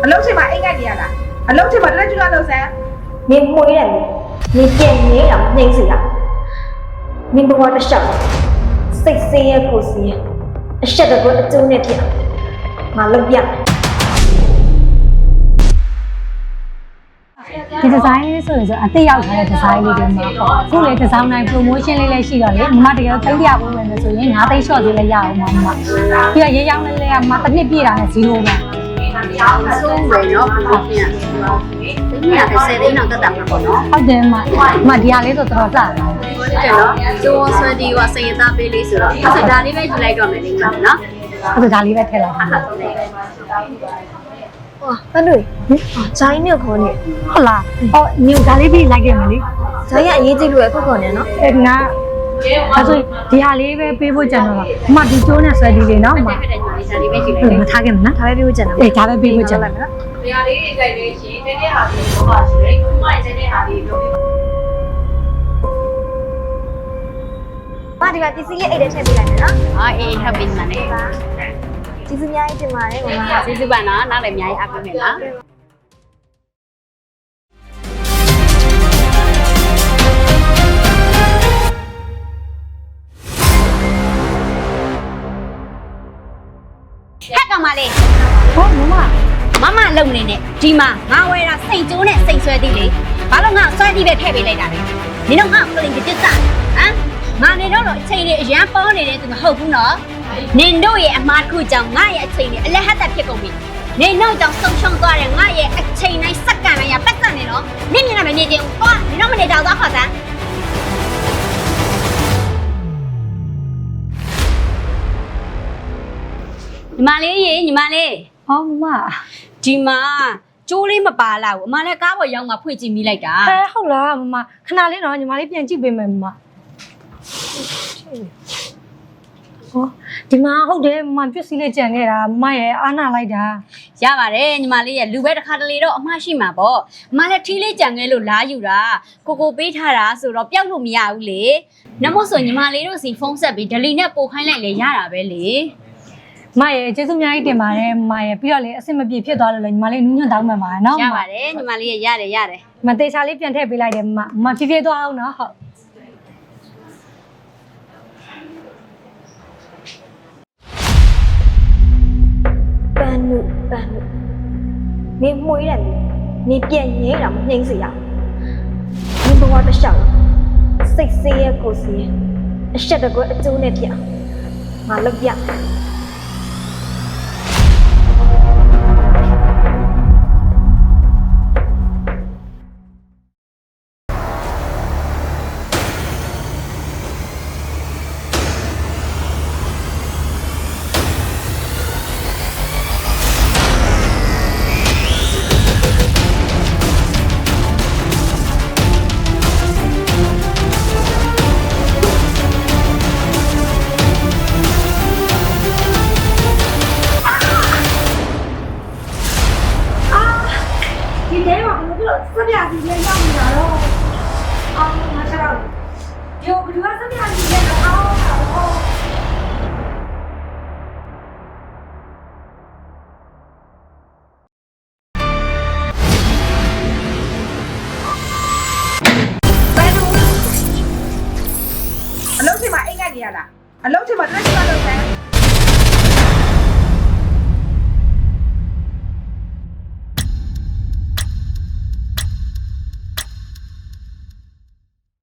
အလုပ်ချိန်မှာအိတ်ကက်နေရတာအလုပ်ချိန်မှာတလက်ကျူလာလို့ဆန်း 你没人的，你见你了，你谁呀？你不管的小，谁也不是，谁都不走那天，马路边。ဒီဒီဇိုင်းလေးဆိုရင်အသိရောက်ထားတဲ့ဒီဇိုင်းလေးတွေမှာပေါ့အခုလေဒီဇိုင်းတိုင်း promotion လေးလည်းရှိတော့လေမမတကယ်သိပြဖို့ဝင်မယ်ဆိုရင်9သိန်း short သေးလည်းရအောင်ပါမပြီးတော့ရေရောင်းလေးကမတစ်နှစ်ပြည့်တာနဲ့0ပဲ ဆုံးမယ်နော်ဘုရားဒီနေ့က10သိန်းတော့တက်တာမှာပေါ့နော် ဟုတ်တယ်မဒီဟာလေးဆိုတော်တော်လှတယ် ဟုတ်တယ်နော်ကျိုးဆွဲဒီကစရင်သားပေးလေးဆိုတော့အဲ့ဒါလေးပဲယူလိုက်တော့မယ်လိမ့်မယ်နော် အခုဒါလေးပဲထည့်လိုက် 哇，那对，咱没有可能， ဟုတ်လားဟောညဒါလေးပြီးလိုက်ခဲ့မယ်လေ 咱也一直都可能呢。 အဲ့ငါအဲ့ဆိုဒီဟာလေးပဲပေးဖို့ကြံတော့မဒီကျိုးနဲ့ဆွဲဒီလေးနော်မ ဖက်တဲ့ညီလေးဒါလေးပဲယူလိုက် မထားခဲ့မနော် 他还比我简单。 အေးဒါပဲပေးဖို့ကြံတော့ နေရာလေးတွေကြိုက်လို့ရှိရင်တနေ့ဟာလေးတော့ပါရှိတယ်ခုမှတဲ့ဟာလေးပြောပြ 妈，这个第四页一点钱没来呢。 ဟာအေးထပ်ပြီးမှလည်း 第四页一点嘛嘞，我妈。 ကျေးဇူးပါနော်နောက်လည်းအများကြီးအားပေးမယ်နော် ဟဲ့ကောင်မလေး ဟောမမ မမလုံနေနဲ့ဒီမှာငါဝယ်တာစိတ်ကျိုးနဲ့စိတ်ဆွဲသေးလေဘာလို့ငါဆွဲသေးပဲထည့်ပေးလိုက်တာလဲနင်တို့ငါကလင်ကတစ်စားဟမ်ငါနေတော့အချိန်တွေအရန်ပေါနေတဲ့သူမဟုတ်ဘူးနော်နင်တို့ရဲ့အမားတစ်ခုကြောင့်ငါရဲ့အချိန်တွေအလက်ဟတ်သက်ဖြစ်ကုန်ပြီနင်တို့ကြောင့်ဆုံးရှုံးသွားတဲ့ငါရဲ့အချိန်တိုင်းစက္ကန့်တိုင်းရပတ်စံနေနော်နင်မြင်ရမနေချင်ဘူးသွားနင်တို့မနေကြတော့ခေါ်စမ်းညီမလေးရေညီမလေး ဟောမမ ဒီမှာကျိုးလေးမပါလာဘူးအမလည်းကားပေါ်ရောက်မှဖွင့်ကြည့်မိလိုက်တာ ဟဲဟုတ်လားမမခဏလေးတော့ညီမလေးပြန်ကြည့်ပေးမယ်မမဟောဒီမှာဟုတ်တယ်မမပြည့်စည်လေးကြံခဲ့တာမမရဲ့အားနာလိုက်တာ ရပါတယ်ညီမလေးရဲ့လူပဲတစ်ခါတလေတော့အမှားရှိမှာပေါ့အမလည်းထီးလေးကြံခဲ့လို့လားယူတာကိုပေးထားတာဆိုတော့ပျောက်လို့မရဘူးလေနမို့ဆိုညီမလေးတို့စီဖုန်းဆက်ပြီးဒလီနဲ့ပို့ခိုင်းလိုက်လေရတာပဲလေ မရဲ့ကျေးဇူးအများကြီးတင်ပါတယ်မမရဲ့ပြီးတော့လေအဆင်မပြေဖြစ်သွားလို့လေညီမလေးနူးညွတ်တောင်းမှန်ပါတယ်နော် ရပါတယ်ညီမလေးရဲ့ရတယ် မတေချာလေးပြန်ထည့်ပေးလိုက်တယ်မဖြည်းဖြည်းသွားအောင်နော်ဟုတ် 搬路，你没人的，你变你了，你谁呀？你不管的小，谁也不是，谁都不走那天，马路边。 ဒီထဲမှာဘယ်လိုစက်ပြစီလေးရောက်နေတာတော့အော်ငါချက်တော့ဒီဘယ်သူကစက်ပြစီလေးတော့အော်အလုပ်ချိန်မှာအိတ်ကက်နေရတာအလုပ်ချိန်မှာတလက်